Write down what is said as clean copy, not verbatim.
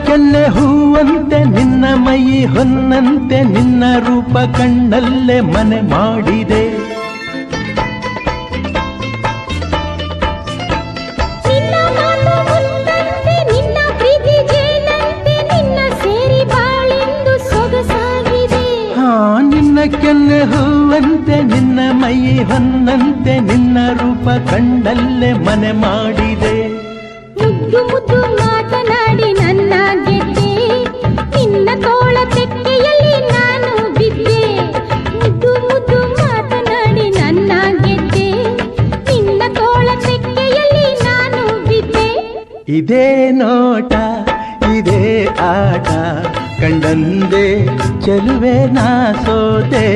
ಕೆನ್ನೆ ಹೂವಂತೆ ನಿನ್ನ ಮೈ ಹೊನ್ನಂತೆ ನಿನ್ನ ರೂಪ ಕಣ್ಣಲ್ಲೇ ಮನೆ ಮಾಡಿದೆ. ನಿನ್ನ ಮಾತು ಮುತ್ತಂತೆ ನಿನ್ನ ಪ್ರೀತಿ ಜೇನಂತೆ ನಿನ್ನ ಸೇರಿ ಬಾಳೆಂದು ಸೊಗಸಾಗಿದೆ. ನಿನ್ನ ಕೆನ್ನೆ ಹೂವಂತೆ ನಿನ್ನ ಮೈ ಹೊನ್ನಂತೆ ನಿನ್ನ ರೂಪ ಕಣ್ಣಲ್ಲೇ ಮನೆ ಮಾಡಿದೆ. ಮುದ್ದು ಮುದ್ದು ಮಾತನಾಡಿ ನನ್ನ ಗೆದ್ದೆ, ನಿನ್ನ ತೋಳ ತೆಕ್ಕೆಯಲ್ಲಿ ನಾನು ಬಿದ್ದೆ. ಮುದ್ದು ಮುದ್ದು ಮಾತನಾಡಿ ನನ್ನ ಗೆದ್ದೆ, ನಿನ್ನ ತೋಳ ತೆಕ್ಕೆಯಲ್ಲಿ ನಾನು ಬಿದ್ದೆ. ಇದೇ ನೋಟ ಇದೇ ಆಟ ಕಂಡಂದೆ ಚೆಲುವೆ ನಾ ಸೋತೆ.